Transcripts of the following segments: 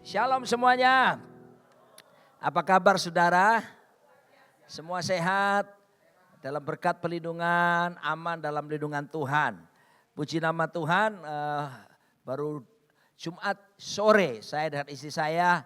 Shalom semuanya. Apa kabar saudara? Semua sehat? Dalam berkat perlindungan, aman dalam lindungan Tuhan. Puji nama Tuhan, baru Jumat sore saya dan istri saya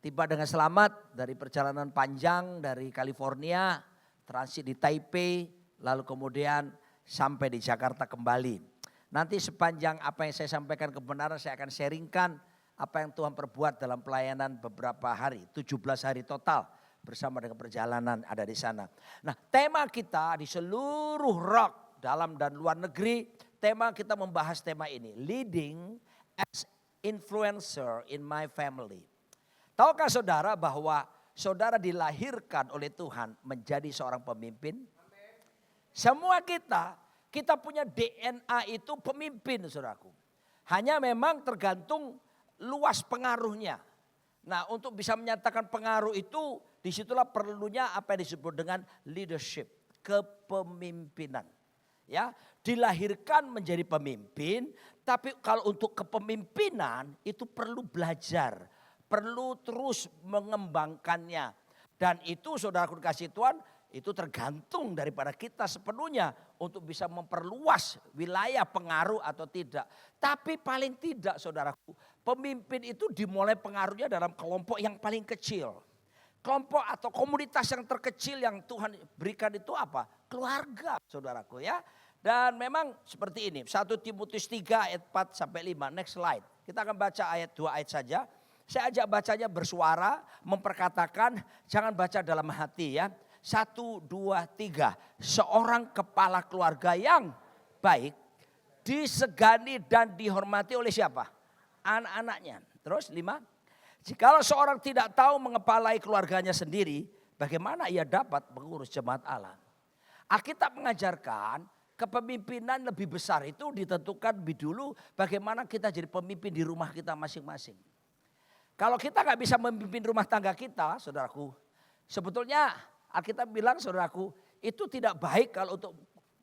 tiba dengan selamat dari perjalanan panjang dari California, transit di Taipei, lalu kemudian sampai di Jakarta kembali. Nanti sepanjang apa yang saya sampaikan kebenaran saya akan sharingkan apa yang Tuhan perbuat dalam pelayanan beberapa hari, 17 hari total bersama dengan perjalanan ada di sana. Nah, tema kita di seluruh rock dalam dan luar negeri, tema kita membahas tema ini, leading as influencer in my family. Tahukah saudara bahwa saudara dilahirkan oleh Tuhan menjadi seorang pemimpin? Semua kita punya DNA itu pemimpin, saudaraku. Hanya memang tergantung luas pengaruhnya. Nah, untuk bisa menyatakan pengaruh itu, disitulah perlunya apa yang disebut dengan leadership, kepemimpinan. Ya, dilahirkan menjadi pemimpin, tapi kalau untuk kepemimpinan itu perlu belajar, perlu terus mengembangkannya. Dan itu saudaraku dikasih Tuhan, itu tergantung daripada kita sepenuhnya untuk bisa memperluas wilayah pengaruh atau tidak. Tapi paling tidak saudaraku, pemimpin itu dimulai pengaruhnya dalam kelompok yang paling kecil. Kelompok atau komunitas yang terkecil yang Tuhan berikan itu apa? Keluarga saudaraku ya. Dan memang seperti ini, 1 Timotius 3 ayat 4 sampai 5, next slide. Kita akan baca ayat 2 ayat saja. Saya ajak bacanya bersuara, memperkatakan, jangan baca dalam hati ya. 1, 2, 3. Seorang kepala keluarga yang baik disegani dan dihormati oleh siapa? Anak-anaknya. Terus 5. Jikalau seorang tidak tahu mengepalai keluarganya sendiri, bagaimana ia dapat mengurus jemaat Allah? Alkitab mengajarkan kepemimpinan lebih besar itu ditentukan lebih dulu bagaimana kita jadi pemimpin di rumah kita masing-masing. Kalau kita gak bisa memimpin rumah tangga kita, saudaraku, sebetulnya Alkitab bilang saudaraku, itu tidak baik kalau untuk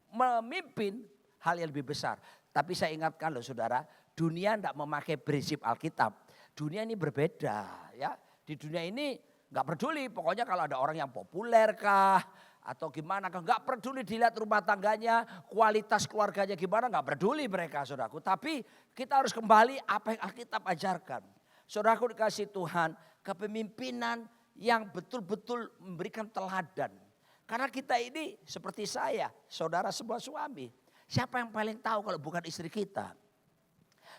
memimpin hal yang lebih besar. Tapi saya ingatkan loh saudara, dunia tidak memakai prinsip Alkitab. Dunia ini berbeda ya. Di dunia ini gak peduli, pokoknya kalau ada orang yang populer kah atau gimana kah. Gak peduli dilihat rumah tangganya, kualitas keluarganya gimana, gak peduli mereka saudaraku. Tapi kita harus kembali apa yang Alkitab ajarkan. Saudaraku dikasih Tuhan, kepemimpinan yang betul-betul memberikan teladan. Karena kita ini seperti saya, saudara sebuah suami. Siapa yang paling tahu kalau bukan istri kita?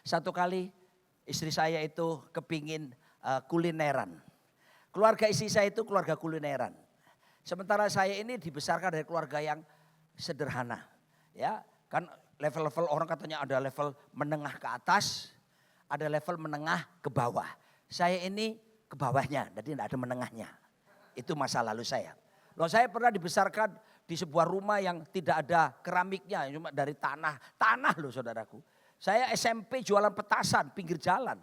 Satu kali istri saya itu kepingin kulineran. Keluarga istri saya itu keluarga kulineran. Sementara saya ini dibesarkan dari keluarga yang sederhana. Ya, kan level-level orang katanya ada level menengah ke atas, ada level menengah ke bawah. Saya ini ke bawahnya, jadi tidak ada menengahnya. Itu masa lalu saya. Loh, saya pernah dibesarkan di sebuah rumah yang tidak ada keramiknya, cuma dari tanah. Tanah loh saudaraku. Saya SMP jualan petasan pinggir jalan.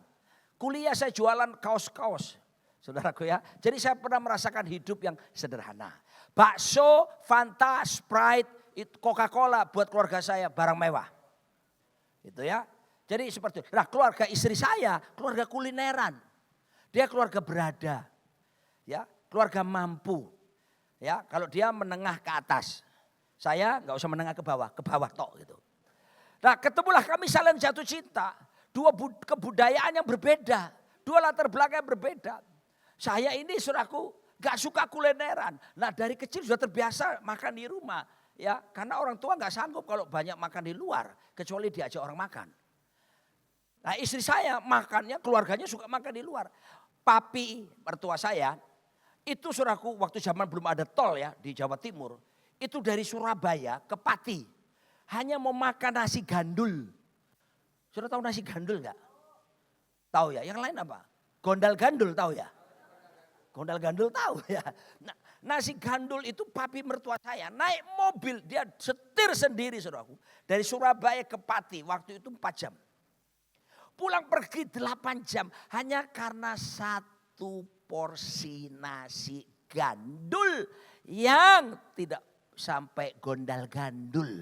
Kuliah saya jualan kaos-kaos. Saudaraku ya. Jadi saya pernah merasakan hidup yang sederhana. Bakso, Fanta, Sprite, Coca-Cola buat keluarga saya barang mewah. Itu ya. Jadi seperti itu. Nah, keluarga istri saya, keluarga kulineran. Dia keluarga berada, ya, keluarga mampu, ya. Kalau dia menengah ke atas, saya nggak usah menengah ke bawah tok gitu. Nah, ketemulah kami saling jatuh cinta, dua kebudayaan yang berbeda, dua latar belakang yang berbeda. Saya ini saudaraku nggak suka kulineran. Nah, dari kecil sudah terbiasa makan di rumah, ya, karena orang tua nggak sanggup kalau banyak makan di luar, kecuali diajak orang makan. Nah, istri saya makannya, keluarganya suka makan di luar. Papi mertua saya itu saudaraku waktu zaman belum ada tol ya di Jawa Timur. Itu dari Surabaya ke Pati. Hanya mau makan nasi gandul. Sudah tahu nasi gandul enggak? Tahu ya, yang lain apa? Gondal gandul tahu ya? Gondal gandul tahu ya. Nah, nasi gandul itu papi mertua saya naik mobil. Dia setir sendiri saudaraku. Dari Surabaya ke Pati waktu itu 4 jam. Pulang pergi 8 jam hanya karena 1 porsi nasi gandul yang tidak sampai gondal gandul.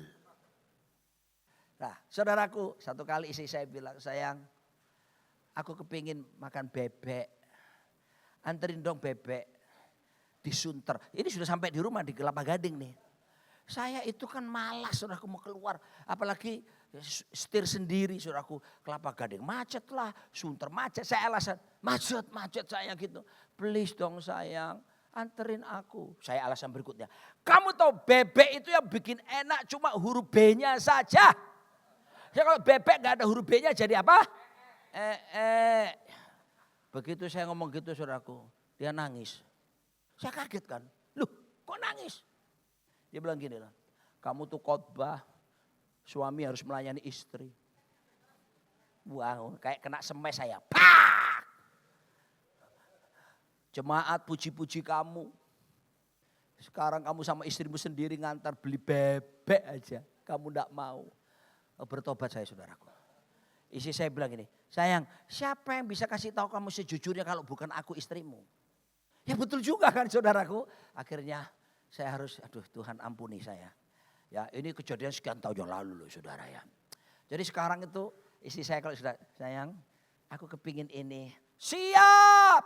Nah, saudaraku, satu kali istri saya bilang, sayang, aku kepingin makan bebek. Anterin dong bebek di Sunter. Ini sudah sampai di rumah di Kelapa Gading nih. Saya itu kan malas saudaraku mau keluar. Apalagi setir sendiri saudaraku Kelapa Gading. Macet lah, Sunter macet. Saya alasan macet saya gitu. Please dong sayang, anterin aku. Saya alasan berikutnya. Kamu tahu bebek itu yang bikin enak cuma huruf B-nya saja. Ya kalau bebek gak ada huruf B-nya jadi apa? Begitu saya ngomong gitu saudaraku, dia nangis. Saya kaget kan, loh kok nangis? Dia bilang gini lah, kamu tuh khotbah, suami harus melayani istri. Wow, kayak kena semes saya. Pak! Jemaat puji-puji kamu. Sekarang kamu sama istrimu sendiri ngantar beli bebek aja. Kamu enggak mau. Bertobat saya saudaraku. Istri saya bilang gini, sayang siapa yang bisa kasih tahu kamu sejujurnya kalau bukan aku istrimu? Ya betul juga kan saudaraku. Akhirnya saya harus, aduh Tuhan ampuni saya. Ya ini kejadian sekian tahun yang lalu loh saudara ya. Jadi sekarang itu istri saya kalau sudah, sayang aku kepingin ini. Siap.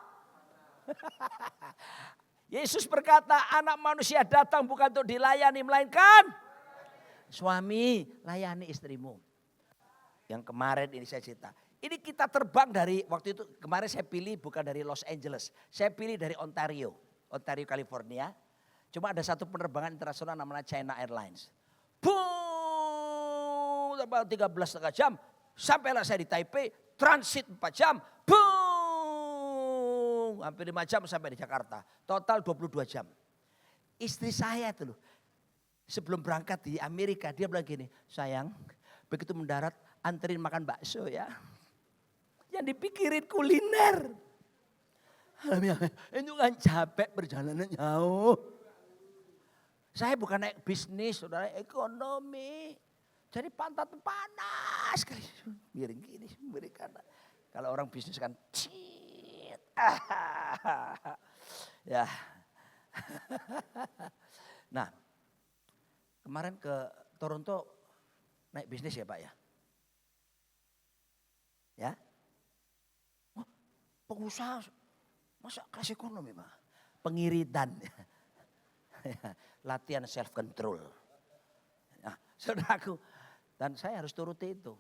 Yesus berkata anak manusia datang bukan untuk dilayani melainkan. Suami layani istrimu. Yang kemarin ini saya cerita. Ini kita terbang dari waktu itu kemarin saya pilih bukan dari Los Angeles. Saya pilih dari Ontario California. Cuma ada satu penerbangan internasional namanya China Airlines. Boom, terbang 13,5 jam. Sampailah saya di Taipei, transit 4 jam. Boom, hampir 5 jam sampai di Jakarta. Total 22 jam. Istri saya itu loh, sebelum berangkat di Amerika dia bilang gini, sayang begitu mendarat anterin makan bakso ya. Yang dipikirin kuliner. Itu kan capek perjalanan jauh. Saya bukan naik bisnis, saudara, ekonomi. Jadi pantat panas sekali. Miring gini, miring kanan. Kalau orang bisnis kan, cit. Ya. Nah, kemarin ke Toronto naik bisnis ya Pak ya? Ya? Oh, pengusaha, masa kelas ekonomi Pak? Pengiritan. Latihan self control. Nah, saudaraku, dan saya harus turuti itu.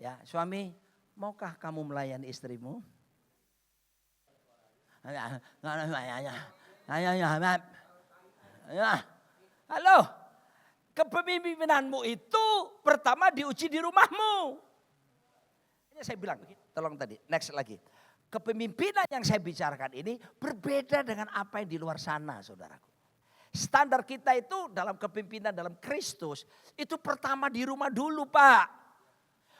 Ya, suami, maukah kamu melayani istrimu? Halo, kepemimpinanmu itu pertama diuji di rumahmu. Ini saya bilang, tolong tadi, next lagi. Kepemimpinan yang saya bicarakan ini berbeda dengan apa yang di luar sana, saudaraku. Standar kita itu dalam kepemimpinan dalam Kristus itu pertama di rumah dulu Pak.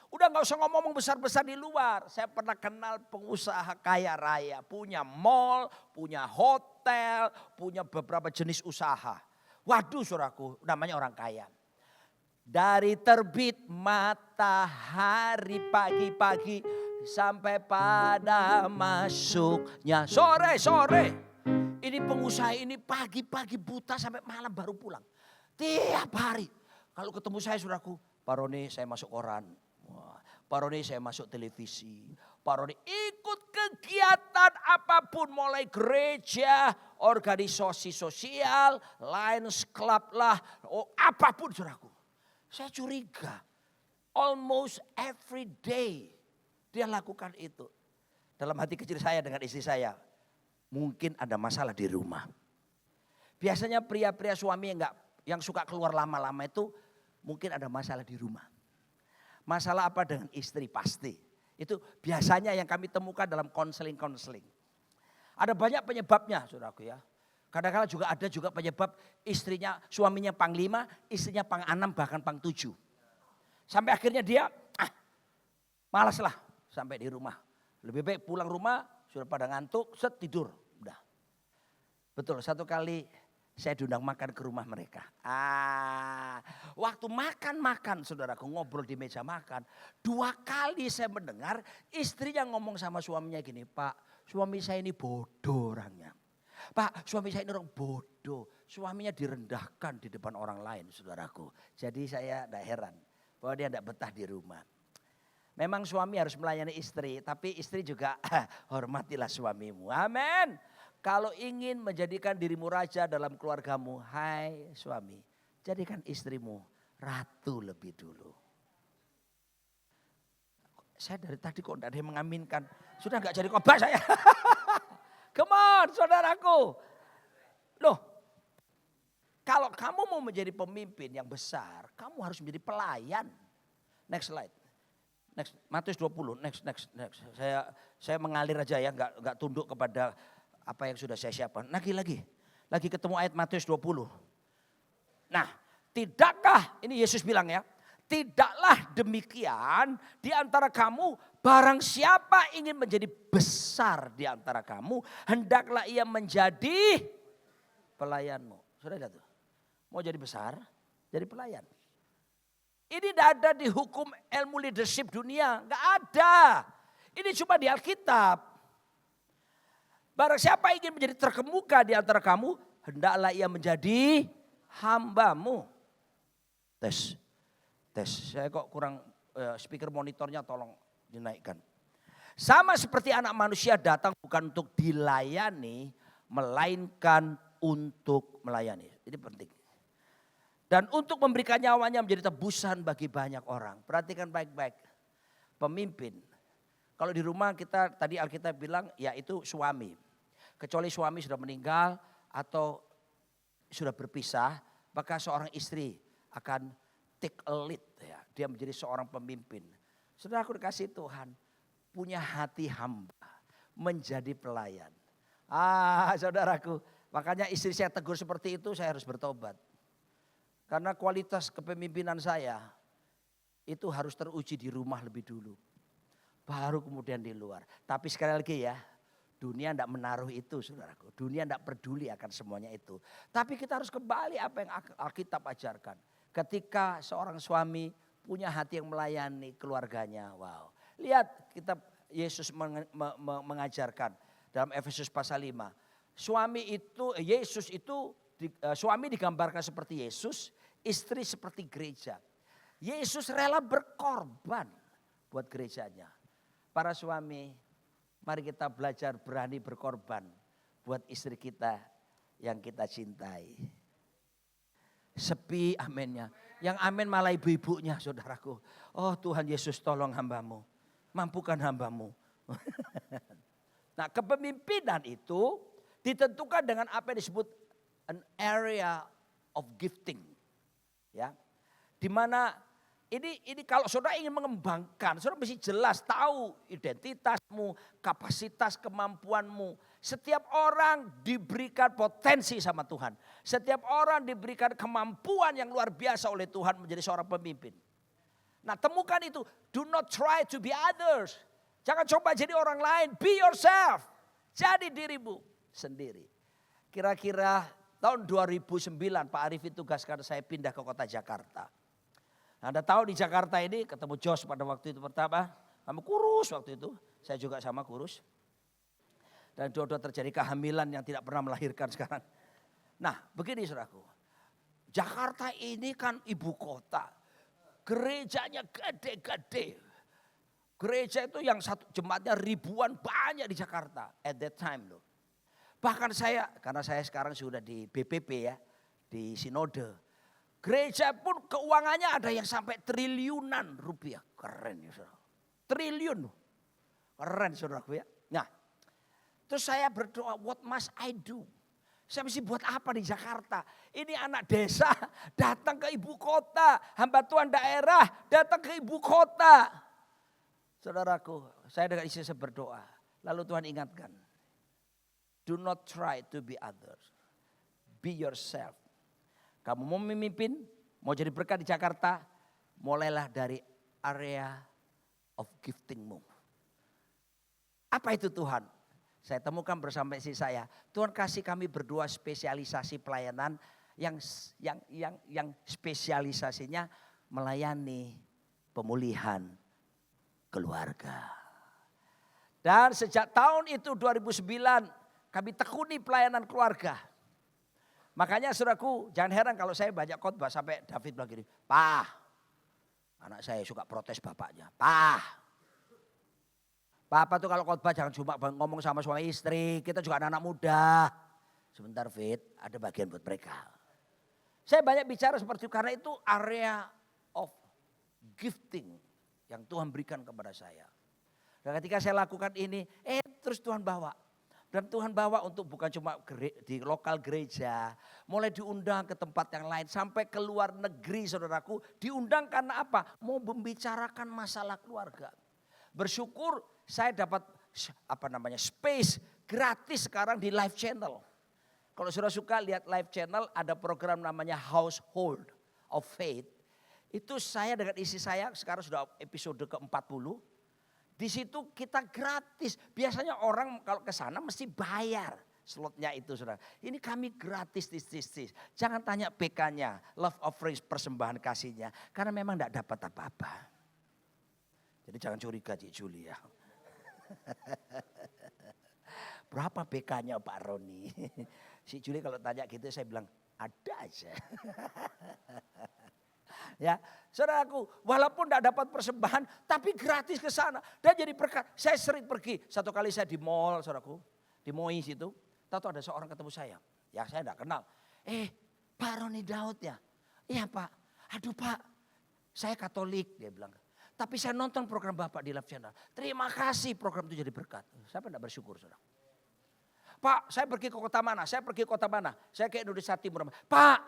Udah gak usah ngomong besar-besar di luar. Saya pernah kenal pengusaha kaya raya. Punya mall, punya hotel, punya beberapa jenis usaha. Waduh saudaraku namanya orang kaya. Dari terbit matahari pagi-pagi sampai pada masuknya sore-sore. Ini pengusaha ini pagi-pagi buta sampai malam baru pulang. Tiap hari. Kalau ketemu saya saudaraku, Pak Roni saya masuk koran. Pak Roni saya masuk televisi. Pak Roni ikut kegiatan apapun. Mulai gereja, organisasi sosial, Lions Club lah. Apapun saudaraku. Saya curiga. Almost every day dia lakukan itu. Dalam hati kecil saya dengan istri saya. Mungkin ada masalah di rumah. Biasanya pria-pria suami yang suka keluar lama-lama itu mungkin ada masalah di rumah. Masalah apa dengan istri pasti. Itu biasanya yang kami temukan dalam konseling-konseling. Ada banyak penyebabnya saudaraku ya. Kadang-kadang juga ada juga penyebab suaminya pang 5, istrinya pang 6 bahkan pang 7. Sampai akhirnya dia malas lah sampai di rumah. Lebih baik pulang rumah sudah pada ngantuk, tidur. Udah. Betul, satu kali saya diundang makan ke rumah mereka. Waktu makan saudaraku ngobrol di meja makan. 2 kali saya mendengar istrinya ngomong sama suaminya gini. Pak, suami saya ini bodoh orangnya. Pak, suami saya ini orang bodoh. Suaminya direndahkan di depan orang lain saudaraku. Jadi saya tidak heran bahwa dia tidak betah di rumah. Memang suami harus melayani istri, tapi istri juga hormatilah suamimu. Amin. Kalau ingin menjadikan dirimu raja dalam keluargamu, hai suami, jadikan istrimu ratu lebih dulu. Saya dari tadi kok tidak ada yang mengaminkan. Sudah nggak jadi khotbah saya. Come on saudaraku. Loh, kalau kamu mau menjadi pemimpin yang besar, kamu harus menjadi pelayan. Next slide. Next, Matius 20, next. Saya mengalir aja ya, nggak tunduk kepada apa yang sudah saya siapkan. Lagi ketemu ayat Matius 20. Nah, tidakkah, ini Yesus bilang ya, tidaklah demikian di antara kamu, barang siapa ingin menjadi besar di antara kamu, hendaklah ia menjadi pelayanmu. Sudah lihat tuh, mau jadi besar, jadi pelayan. Ini tidak ada di hukum ilmu leadership dunia. Enggak ada. Ini cuma di Alkitab. Barang siapa ingin menjadi terkemuka di antara kamu, hendaklah ia menjadi hambamu. Tes. Saya kok kurang speaker monitornya tolong dinaikkan. Sama seperti anak manusia datang bukan untuk dilayani, melainkan untuk melayani. Ini penting. Dan untuk memberikan nyawanya menjadi tebusan bagi banyak orang. Perhatikan baik-baik. Pemimpin. Kalau di rumah kita tadi Alkitab bilang ya itu suami. Kecuali suami sudah meninggal atau sudah berpisah. Maka seorang istri akan take a lead. Ya. Dia menjadi seorang pemimpin. Saudara aku dikasih Tuhan. Punya hati hamba. Menjadi pelayan. Saudaraku. Makanya istri saya tegur seperti itu saya harus bertobat. Karena kualitas kepemimpinan saya itu harus teruji di rumah lebih dulu. Baru kemudian di luar. Tapi sekali lagi ya, dunia tidak menaruh itu saudaraku. Dunia tidak peduli akan semuanya itu. Tapi kita harus kembali apa yang Alkitab ajarkan. Ketika seorang suami punya hati yang melayani keluarganya. Wow. Lihat kitab Yesus mengajarkan dalam Efesus pasal 5. Suami digambarkan seperti Yesus, istri seperti gereja. Yesus rela berkorban buat gerejanya. Para suami, mari kita belajar berani berkorban buat istri kita yang kita cintai. Sepi amennya. Yang amin malah ibu-ibunya saudaraku. Oh Tuhan Yesus tolong hambamu. Mampukan hambamu. Nah kepemimpinan itu ditentukan dengan apa yang disebut an area of gifting. Ya. Di mana ini kalau saudara ingin mengembangkan, saudara mesti jelas tahu identitasmu, kapasitas kemampuanmu. Setiap orang diberikan potensi sama Tuhan. Setiap orang diberikan kemampuan yang luar biasa oleh Tuhan menjadi seorang pemimpin. Nah temukan itu, do not try to be others. Jangan coba jadi orang lain, be yourself. Jadi dirimu sendiri. Kira-kira tahun 2009 Pak Arif tugaskan saya pindah ke kota Jakarta. Anda tahu di Jakarta ini ketemu Jos pada waktu itu pertama. Kamu kurus waktu itu, saya juga sama kurus. Dan dua-dua terjadi kehamilan yang tidak pernah melahirkan sekarang. Nah begini saudaraku, Jakarta ini kan ibu kota. Gerejanya gede-gede. Gereja itu yang satu jemaatnya ribuan banyak di Jakarta at that time loh. Bahkan saya, karena saya sekarang sudah di BPP ya, di Sinode. Gereja pun keuangannya ada yang sampai triliunan rupiah. Keren ya saudara. Triliun. Keren saudaraku ya. Nah, terus saya berdoa, what must I do? Saya mesti buat apa di Jakarta? Ini anak desa datang ke ibu kota. Hamba Tuhan daerah datang ke ibu kota. Saudaraku, saya dengan istri saya berdoa. Lalu Tuhan ingatkan. Do not try to be others. Be yourself. Kamu mau memimpin, mau jadi berkat di Jakarta, mulailah dari area of giftingmu. Apa itu Tuhan? Saya temukan bersama istri saya. Tuhan kasih kami berdua spesialisasi pelayanan yang spesialisasinya melayani pemulihan keluarga. Dan sejak tahun itu 2009 kami tekuni pelayanan keluarga. Makanya saudaraku jangan heran kalau saya banyak khotbah sampai David bilang gini, "Pak, anak saya suka protes bapaknya. Pak, Papa tuh kalau khotbah jangan cuma ngomong sama suami istri, kita juga anak-anak muda. Sebentar Fit, ada bagian buat mereka. Saya banyak bicara seperti itu karena itu area of gifting yang Tuhan berikan kepada saya. Dan ketika saya lakukan ini, terus Tuhan bawa. Dan Tuhan bawa untuk bukan cuma di lokal gereja, mulai diundang ke tempat yang lain, sampai ke luar negeri saudaraku. Diundang karena apa? Mau membicarakan masalah keluarga. Bersyukur saya dapat space gratis sekarang di Live Channel. Kalau saudara suka lihat Live Channel, ada program namanya Household of Faith. Itu saya dengan istri saya sekarang sudah episode ke-40. Di situ kita gratis. Biasanya orang kalau ke sana mesti bayar slotnya itu saudara. Ini kami gratis. Jangan tanya PK-nya, love offering persembahan kasihnya. Karena memang tidak dapat apa-apa. Jadi jangan curiga Cik Julia. Berapa PK-nya Pak Roni? Si Julia kalau tanya gitu saya bilang ada aja. Ya, saudaraku, walaupun tidak dapat persembahan, tapi gratis ke sana dan jadi berkat. Saya sering pergi. Satu kali saya di mall, saudaraku, di Moi situ, tahu ada seorang ketemu saya. Ya saya tidak kenal. Pak Roni Daud ya? Iya Pak. Aduh Pak, saya Katolik dia bilang. Tapi saya nonton program Bapak di Live Channel. Terima kasih program itu jadi berkat. Siapa tidak bersyukur saudara? Pak, saya pergi ke kota mana? Saya pergi ke kota mana? Saya ke Indonesia Timur. Pak,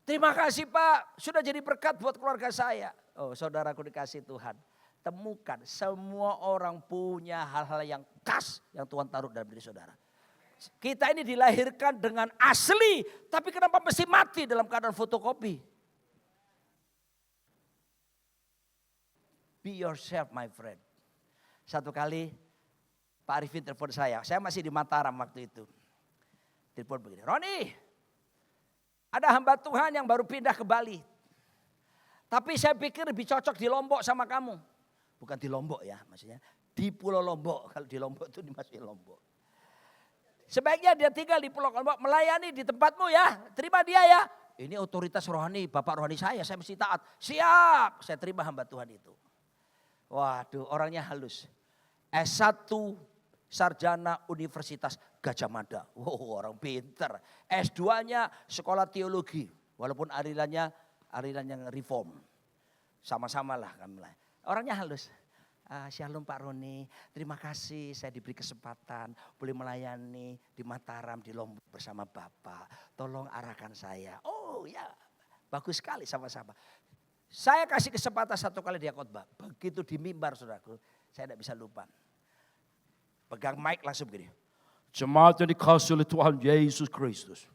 terima kasih Pak, sudah jadi berkat buat keluarga saya. Oh saudaraku dikasih Tuhan. Temukan semua orang punya hal-hal yang khas yang Tuhan taruh dalam diri saudara. Kita ini dilahirkan dengan asli, tapi kenapa mesti mati dalam keadaan fotokopi? Be yourself my friend. Satu kali Pak Arifin telepon saya masih di Mataram waktu itu. Telepon begini, Roni, ada hamba Tuhan yang baru pindah ke Bali. Tapi saya pikir lebih cocok di Lombok sama kamu. Bukan di Lombok ya maksudnya. Di Pulau Lombok. Kalau di Lombok itu dimasukin Lombok. Sebaiknya dia tinggal di Pulau Lombok. Melayani di tempatmu ya. Terima dia ya. Ini otoritas rohani. Bapak rohani saya mesti taat. Siap. Saya terima hamba Tuhan itu. Waduh orangnya halus. S1 sarjana Universitas Gajah Mada. Wow orang pinter. S2-nya sekolah teologi. Walaupun alirannya yang reform. Sama-sama lah kami lah. Orangnya halus. Shalom Pak Roni. Terima kasih saya diberi kesempatan. Boleh melayani di Mataram, di Lombok bersama Bapak. Tolong arahkan saya. Oh ya bagus sekali sama-sama. Saya kasih kesempatan satu kali dia khotbah. Begitu di mimbar saudaraku. Saya tidak bisa lupa. Pegang mic langsung begini. Jemaat yang dikasih oleh Tuhan Yesus Kristus.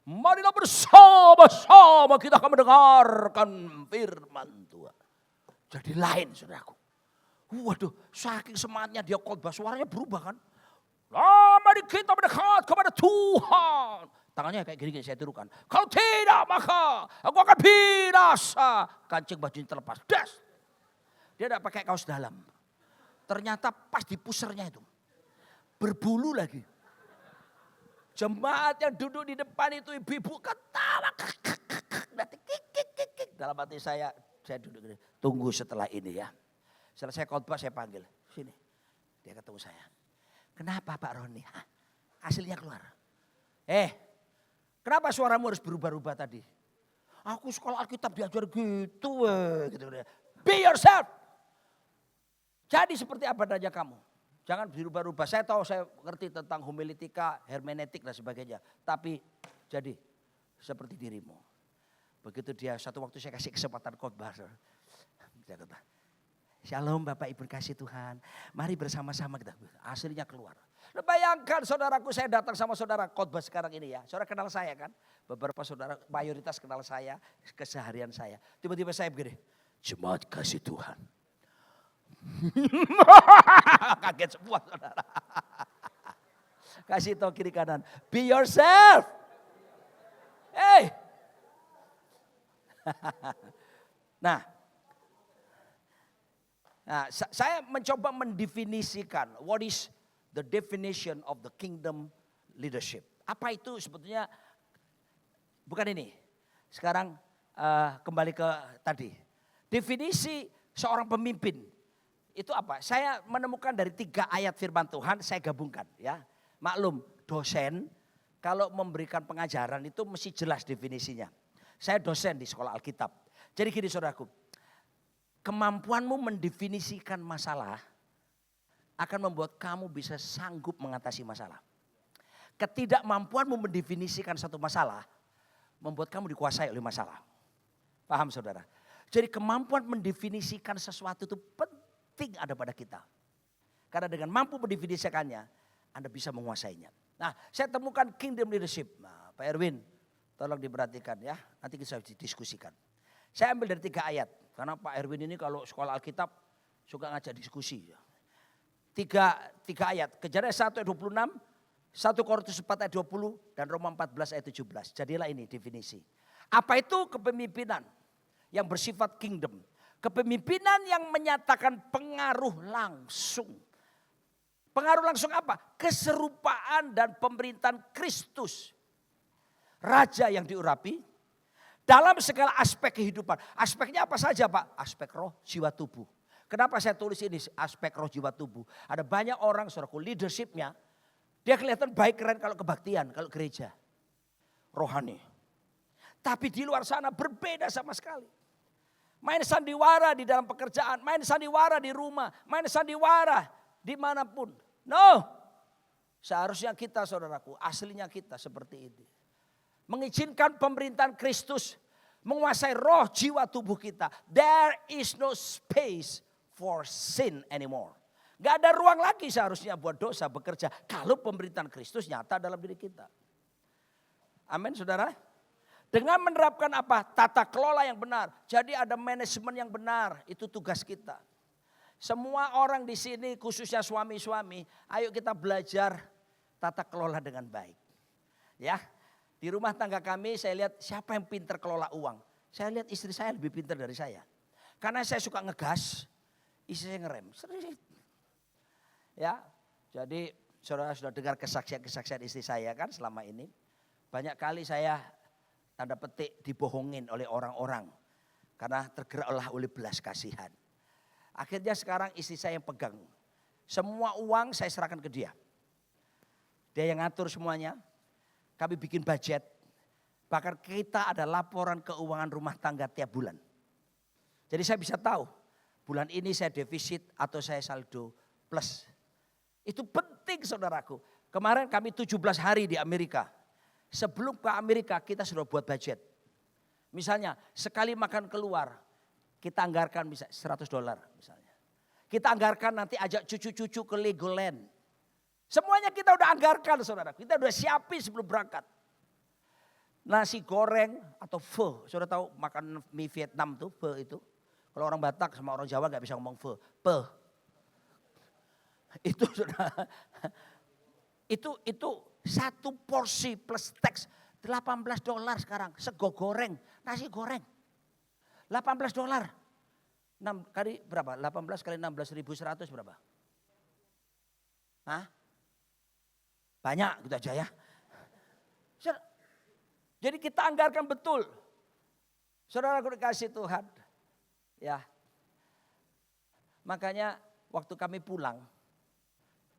Marilah bersama-sama kita akan mendengarkan firman Tuhan. Jadi lain saudaraku. Waduh saking semangatnya dia khotbah suaranya berubah kan. Mari kita mendekat kepada Tuhan. Tangannya kayak gini saya tirukan. Kalau tidak maka aku akan binasa. Kancing bajunya terlepas. Das. Dia tidak pakai kaos dalam. Ternyata pas di pusernya itu. Berbulu lagi. Jemaat yang duduk di depan itu ibu-ibu ketawa. Dalam hati saya duduk gini. Tunggu setelah ini ya. Setelah saya khotbah saya panggil. Sini. Dia ketemu saya. Kenapa Pak Roni? Hasilnya keluar. Kenapa suaramu harus berubah-ubah tadi? Aku sekolah Alkitab diajar gitu. Be yourself. Jadi seperti apa adanya kamu. Jangan berubah-ubah. Saya tahu saya ngerti tentang homiletika, hermeneutik dan sebagainya. Tapi jadi seperti dirimu. Begitu dia satu waktu saya kasih kesempatan khotbah. Dia kata, Shalom Bapak Ibu kasih Tuhan. Mari bersama-sama kita. Hasilnya keluar. Nah, bayangkan saudaraku saya datang sama saudara khotbah sekarang ini ya. Saudara kenal saya kan. Beberapa saudara mayoritas kenal saya. Keseharian saya. Tiba-tiba saya begini. Jemaat kasih Tuhan. Kaget semua saudara. Kasih tahu kiri kanan. Be yourself. Hey. Nah, saya mencoba mendefinisikan what is the definition of the kingdom leadership. Apa itu sebetulnya? Bukan ini. Sekarang kembali ke tadi. Definisi seorang pemimpin Itu apa? Saya menemukan dari 3 ayat firman Tuhan, saya gabungkan ya. Maklum, dosen kalau memberikan pengajaran itu mesti jelas definisinya. Saya dosen di sekolah Alkitab. Jadi gini saudaraku, kemampuanmu mendefinisikan masalah akan membuat kamu bisa sanggup mengatasi masalah. Ketidakmampuanmu mendefinisikan satu masalah membuat kamu dikuasai oleh masalah. Paham saudara? Jadi kemampuan mendefinisikan sesuatu itu penting ada pada kita. Karena dengan mampu mendefinisikannya, Anda bisa menguasainya. Nah, saya temukan kingdom leadership. Nah, Pak Erwin, tolong diperhatikan ya. Nanti kita diskusikan. Saya ambil dari 3 ayat. Karena Pak Erwin ini kalau sekolah Alkitab suka ngajak diskusi. Tiga ayat. Kejadian 1 ayat 26, 1 Korintus 4 ayat 20, dan Roma 14 ayat 17. Jadilah ini definisi. Apa itu kepemimpinan yang bersifat kingdom? Kepemimpinan yang menyatakan pengaruh langsung. Pengaruh langsung apa? Keserupaan dan pemerintahan Kristus. Raja yang diurapi dalam segala aspek kehidupan. Aspeknya apa saja Pak? Aspek roh, jiwa, tubuh. Kenapa saya tulis ini aspek roh, jiwa, tubuh? Ada banyak orang saudaraku leadershipnya. Dia kelihatan baik keren kalau kebaktian, kalau gereja. Rohani. Tapi di luar sana berbeda sama sekali. Main sandiwara di dalam pekerjaan, main sandiwara di rumah, main sandiwara dimanapun. No. Seharusnya kita saudaraku, aslinya kita seperti ini. Mengizinkan pemerintahan Kristus menguasai roh, jiwa, tubuh kita. There is no space for sin anymore. Gak ada ruang lagi seharusnya buat dosa bekerja. Kalau pemerintahan Kristus nyata dalam diri kita. Amin saudara. Dengan menerapkan apa? Tata kelola yang benar. Jadi ada manajemen yang benar. Itu tugas kita. Semua orang di sini khususnya suami-suami. Ayo kita belajar tata kelola dengan baik. Ya. Di rumah tangga kami saya lihat siapa yang pintar kelola uang. Saya lihat istri saya lebih pintar dari saya. Karena saya suka ngegas. Istri saya ngerem. Ya, jadi saudara sudah dengar kesaksian-kesaksian istri saya kan selama ini. Banyak kali saya tanda petik dibohongin oleh orang-orang. Karena tergeraklah oleh belas kasihan. Akhirnya sekarang istri saya yang pegang. Semua uang saya serahkan ke dia. Dia yang ngatur semuanya. Kami bikin budget. Bahkan kita ada laporan keuangan rumah tangga tiap bulan. Jadi saya bisa tahu. Bulan ini saya defisit atau saya saldo plus. Itu penting saudaraku. Kemarin kami 17 hari di Amerika. Sebelum ke Amerika kita sudah buat budget. Misalnya sekali makan keluar kita anggarkan bisa $100 misalnya. Kita anggarkan nanti ajak cucu-cucu ke Legoland. Semuanya kita udah anggarkan saudaraku. Kita udah siapin sebelum berangkat. Nasi goreng atau pho. Saudara tahu makan mie Vietnam tuh pho itu. Kalau orang Batak sama orang Jawa gak bisa ngomong pho. Pho. Itu saudara. Itu satu porsi plus tax $18 sekarang. Sego goreng, nasi goreng. $18. 6 kali berapa? 18 kali 16.100 berapa? Hah? Banyak gitu aja ya. Jadi kita anggarkan betul. Saudara dikasih Tuhan. Ya. Makanya waktu kami pulang.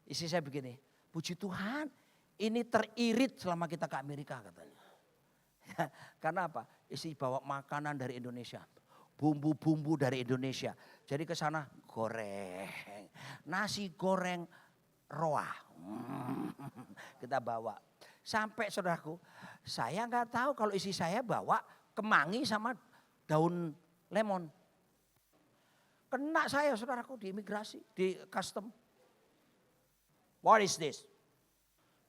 Istri saya begini. Puji Tuhan ini teririt selama kita ke Amerika katanya. Ya, karena apa? Istri bawa makanan dari Indonesia. Bumbu-bumbu dari Indonesia. Jadi ke sana goreng. Nasi goreng roa. Kita bawa. Sampai saudaraku, saya nggak tahu kalau istri saya bawa kemangi sama daun lemon. Kena saya saudaraku di imigrasi, di custom. What is this?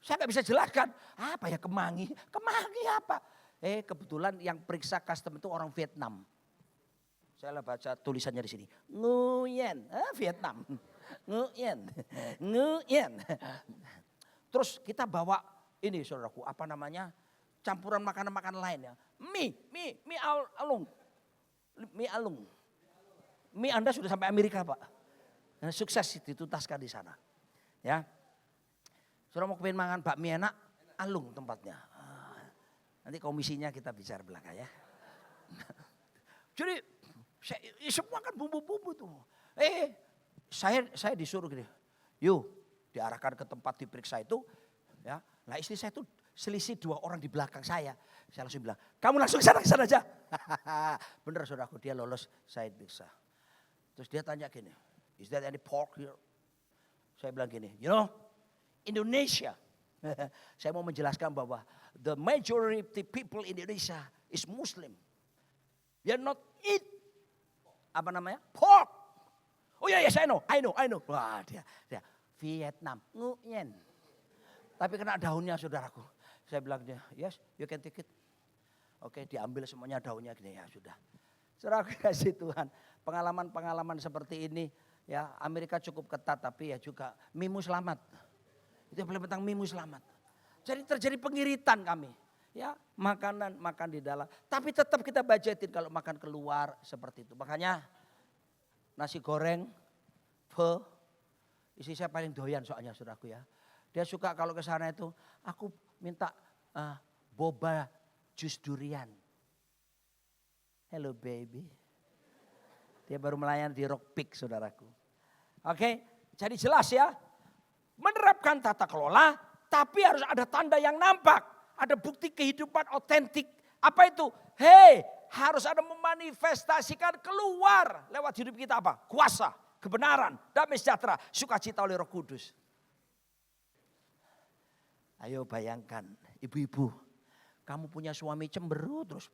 Saya nggak bisa jelaskan. Apa ya kemangi? Kemangi apa? Kebetulan yang periksa custom itu orang Vietnam. Saya baca tulisannya di sini. Nguyen, Vietnam. Nguyen, Nguyen. Terus kita bawa ini saudaraku, apa namanya? Campuran makanan-makanan lain ya. Mie alung. Mie alung. Mie Anda sudah sampai Amerika Pak. Sukses dituntaskan di sana. Ya. Saudara mau kepengen makan bakmi enak, alung tempatnya. Nanti komisinya kita bicara belakang ya. Jadi semua kan bumbu-bumbu tuh. saya disuruh gini, yuk diarahkan ke tempat diperiksa itu. Ya, nah istri saya itu selisih 2 orang di belakang saya. Saya langsung bilang, kamu langsung ke sana aja. Bener saudaraku, dia lolos, saya periksa. Terus dia tanya gini, is there any pork here? Saya bilang gini, you know, Indonesia. Saya mau menjelaskan bahwa the majority people in Indonesia is Muslim. They not eat, pork. Oh ya, yes, I know. Wah, dia Vietnam, Nguyen. Tapi kena daunnya saudaraku. Saya bilang dia, yes, you can take it. Oke, diambil semuanya daunnya gini, ya sudah. Saudaraku kasih Tuhan, pengalaman-pengalaman seperti ini, ya Amerika cukup ketat tapi ya juga mimu selamat. Itu yang paling penting, mimu selamat. Jadi terjadi pengiritan kami. Ya, makanan makan di dalam. Tapi tetap kita budgetin kalau makan keluar seperti itu. Makanya nasi goreng, pho, istri saya paling doyan soalnya saudaraku ya. Dia suka kalau ke sana itu, aku minta boba jus durian. Hello baby. Dia baru melayani di Rock Peak saudaraku. Oke, jadi jelas ya. Menerapkan tata kelola, tapi harus ada tanda yang nampak. Ada bukti kehidupan otentik. Apa itu? Harus ada memanifestasikan keluar lewat hidup kita apa? Kuasa, kebenaran, damai sejahtera, sukacita oleh Roh Kudus. Ayo bayangkan, ibu-ibu, kamu punya suami cemberut terus.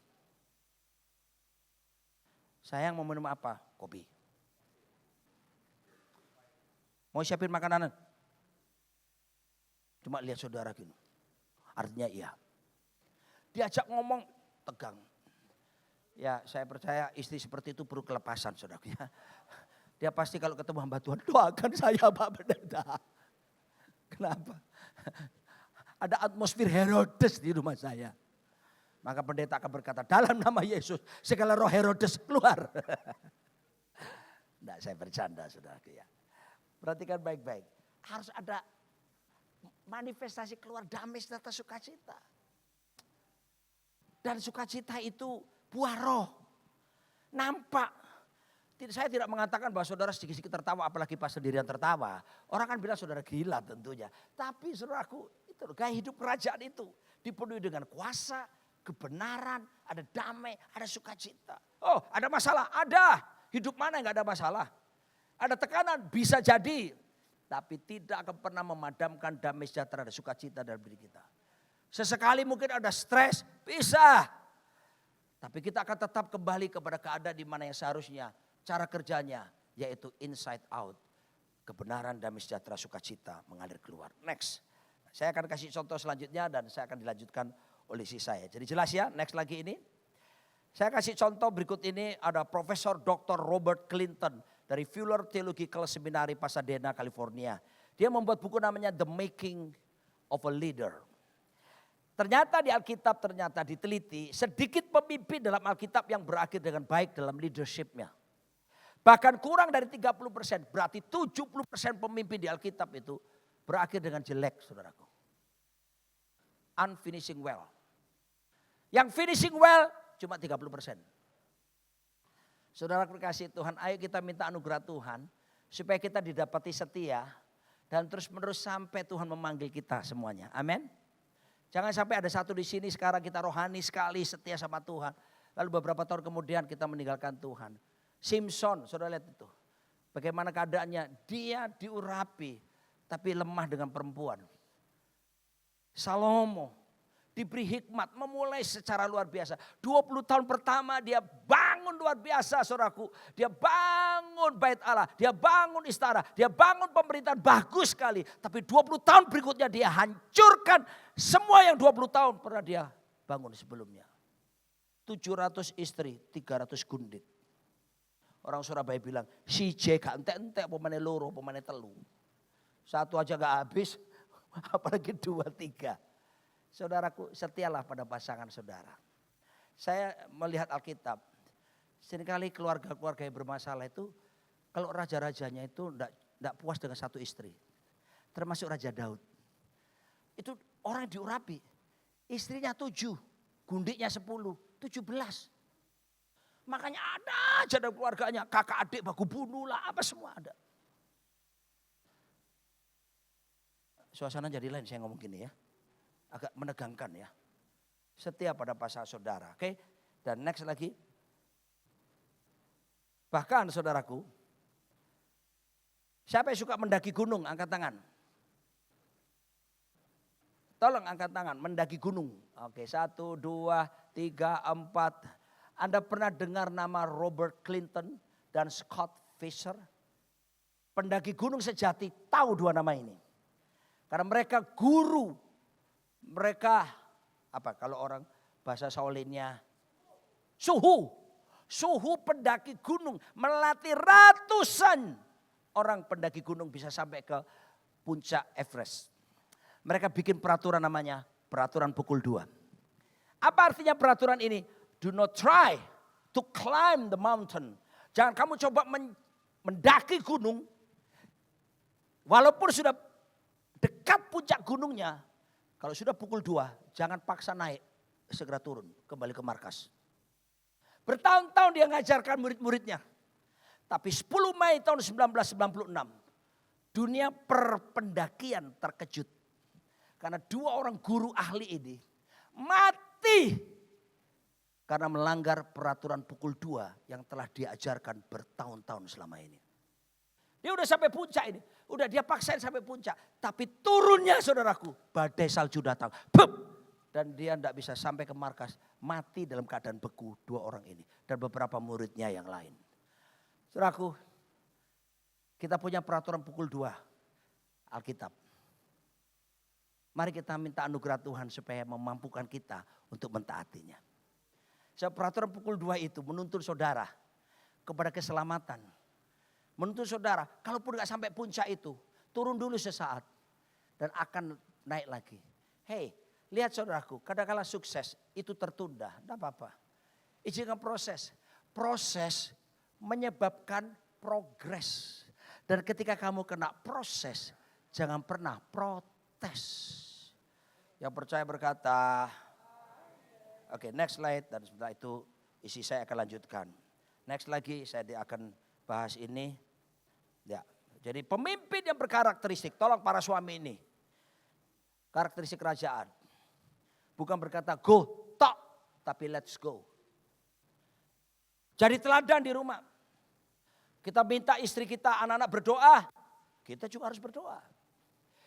Sayang mau minum apa? Kopi. Mau siapin makanan? Cuma lihat saudara gini. Artinya iya. Diajak ngomong tegang. Ya saya percaya istri seperti itu perlu kelepasan saudara. Dia pasti kalau ketemu hamba Tuhan, doakan saya Pak Pendeta. Kenapa? Ada atmosfer Herodes di rumah saya. Maka pendeta akan berkata, dalam nama Yesus segala roh Herodes keluar. Tidak, saya bercanda saudaraku ya. Perhatikan baik-baik. Harus ada manifestasi keluar damai sejahtera sukacita. Dan sukacita itu buah roh. Nampak. Saya tidak mengatakan bahwa saudara sedikit-sedikit tertawa apalagi pas sendirian tertawa. Orang kan bilang saudara gila tentunya. Tapi saudaraku itu gaya hidup kerajaan itu dipenuhi dengan kuasa, kebenaran, ada damai, ada sukacita. Oh ada masalah? Ada. Hidup mana yang gak ada masalah? Ada tekanan? Bisa jadi. Tapi tidak akan pernah memadamkan damai sejahtera dan sukacita dalam diri kita. Sesekali mungkin ada stres, bisa. Tapi kita akan tetap kembali kepada keadaan di mana yang seharusnya. Cara kerjanya yaitu inside out. Kebenaran, damai sejahtera, sukacita mengalir keluar. Next. Saya akan kasih contoh selanjutnya dan saya akan dilanjutkan oleh si saya. Jadi jelas ya, next lagi ini. Saya kasih contoh berikut ini ada Profesor Dr. Robert Clinton dari Fuller Theological Seminary Pasadena, California. Dia membuat buku namanya The Making of a Leader. Ternyata di Alkitab ternyata diteliti sedikit pemimpin dalam Alkitab yang berakhir dengan baik dalam leadershipnya. Bahkan kurang dari 30%, berarti 70% pemimpin di Alkitab itu berakhir dengan jelek saudaraku. Unfinishing well. Yang finishing well cuma 30%. Saudara kekasih Tuhan, ayo kita minta anugerah Tuhan supaya kita didapati setia dan terus menerus sampai Tuhan memanggil kita semuanya. Amin. Jangan sampai ada satu di sini sekarang kita rohani sekali setia sama Tuhan. Lalu beberapa tahun kemudian kita meninggalkan Tuhan. Simpson, saudara lihat itu. Bagaimana keadaannya? Dia diurapi tapi lemah dengan perempuan. Salomo diberi hikmat, memulai secara luar biasa. 20 tahun pertama dia bangun luar biasa saudaraku. Dia bangun bait Allah, dia bangun istana, dia bangun pemerintahan bagus sekali. Tapi 20 tahun berikutnya dia hancurkan semua yang 20 tahun pernah dia bangun sebelumnya. 700 istri, 300 gundit. Orang Surabaya bilang, si J gak entek-entek pemane loro, pemane telu. Satu aja gak habis, apalagi 2, 3. Saudaraku, setialah pada pasangan saudara. Saya melihat Alkitab, seringkali keluarga-keluarga yang bermasalah itu, kalau raja-rajanya itu enggak puas dengan satu istri. Termasuk Raja Daud. Itu orang yang diurapi, istrinya 7, gundiknya 10, 17. Makanya ada aja dalam keluarganya, kakak adik baku bunuh lah, apa semua ada. Suasana jadi lain saya ngomong gini ya. Agak menegangkan ya. Setia pada pasangan saudara. Oke. Dan next lagi. Bahkan saudaraku. Siapa yang suka mendaki gunung? Angkat tangan. Tolong angkat tangan. Mendaki gunung. Oke. 1, 2, 3, 4. Anda pernah dengar nama Robert Clinton dan Scott Fisher? Pendaki gunung sejati tahu dua nama ini. Karena mereka guru. Mereka apa kalau orang bahasa Shaolinnya suhu. Suhu pendaki gunung melatih ratusan orang pendaki gunung bisa sampai ke puncak Everest. Mereka bikin peraturan namanya peraturan pukul 2. Apa artinya peraturan ini? Do not try to climb the mountain. Jangan kamu coba mendaki gunung. Walaupun sudah dekat puncak gunungnya. Kalau sudah pukul 2 jangan paksa naik. Segera turun kembali ke markas. Bertahun-tahun dia ngajarkan murid-muridnya. Tapi 10 Mei tahun 1996. Dunia perpendakian terkejut. Karena 2 orang guru ahli ini mati. Karena melanggar peraturan pukul 2 yang telah diajarkan bertahun-tahun selama ini. Dia udah sampai puncak ini. Udah dia paksain sampai puncak. Tapi turunnya saudaraku. Badai salju datang. Bup! Dan dia tidak bisa sampai ke markas. Mati dalam keadaan beku 2 orang ini. Dan beberapa muridnya yang lain. Saudaraku. Kita punya peraturan pukul 2. Alkitab. Mari kita minta anugerah Tuhan supaya memampukan kita untuk mentaatinya. So, peraturan pukul 2 itu menuntun saudara kepada keselamatan. Menuntun saudara, kalaupun gak sampai puncak itu, turun dulu sesaat. Dan akan naik lagi. Hei, lihat saudaraku, kadang-kala sukses itu tertunda, tidak apa-apa. Izinkan proses. Proses menyebabkan progres. Dan ketika kamu kena proses, jangan pernah protes. Yang percaya berkata, oke, next slide. Dan setelah itu isi saya akan lanjutkan. Next lagi saya akan bahas ini. Ya, jadi pemimpin yang berkarakteristik, tolong para suami ini. Karakteristik kerajaan. Bukan berkata go, tok, tapi let's go. Jadi teladan di rumah. Kita minta istri kita, anak-anak berdoa. Kita juga harus berdoa.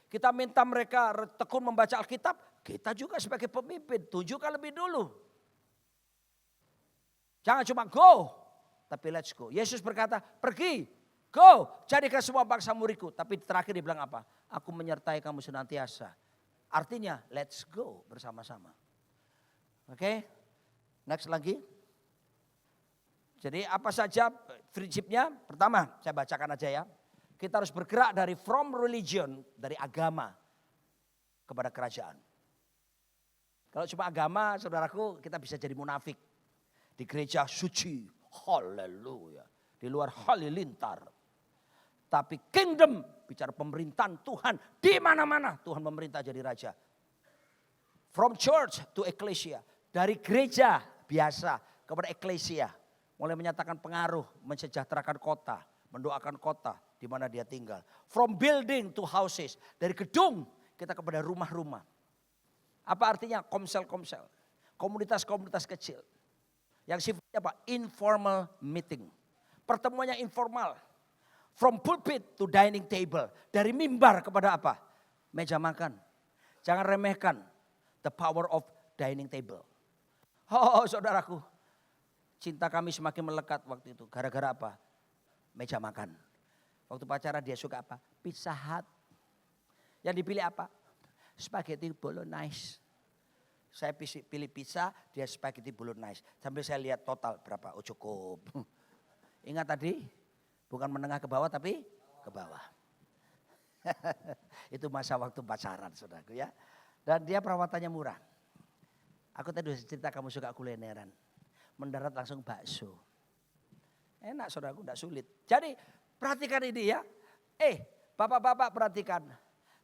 Kita minta mereka tekun membaca Alkitab. Kita juga sebagai pemimpin tunjukkan lebih dulu. Jangan cuma go, tapi let's go. Yesus berkata pergi, go, jadikan semua bangsa muridku. Tapi terakhir dia bilang apa? Aku menyertai kamu senantiasa. Artinya let's go bersama-sama. Oke, next lagi. Jadi apa saja prinsipnya? Pertama saya bacakan aja ya. Kita harus bergerak dari from religion, dari agama kepada kerajaan. Kalau cuma agama, saudaraku, kita bisa jadi munafik. Di gereja suci, haleluya. Di luar halilintar. Tapi kingdom, bicara pemerintahan Tuhan, di mana-mana Tuhan memerintah jadi raja. From church to ecclesia. Dari gereja biasa kepada ecclesia. Mulai menyatakan pengaruh, mensejahterakan kota, mendoakan kota di mana dia tinggal. From building to houses. Dari gedung kita kepada rumah-rumah. Apa artinya? Komsel-komsel. Komunitas-komunitas kecil. Yang sifatnya apa? Informal meeting. Pertemuannya informal. From pulpit to dining table. Dari mimbar kepada apa? Meja makan. Jangan remehkan the power of dining table. Oh saudaraku. Cinta kami semakin melekat waktu itu. Gara-gara apa? Meja makan. Waktu pacaran dia suka apa? Pizza Hut. Yang dipilih apa? Spaghetti bolognese. Saya pilih pizza, dia spaghetti bolognese. Sambil saya lihat total berapa. Oh cukup. Ingat tadi? Bukan menengah ke bawah tapi ke bawah. Itu masa waktu pacaran saudaraku ya. Dan dia perawatannya murah. Aku tadi sudah cerita kamu suka kulineran. Mendarat langsung bakso. Enak saudaraku, tidak sulit. Jadi perhatikan ini ya. Bapak-bapak perhatikan.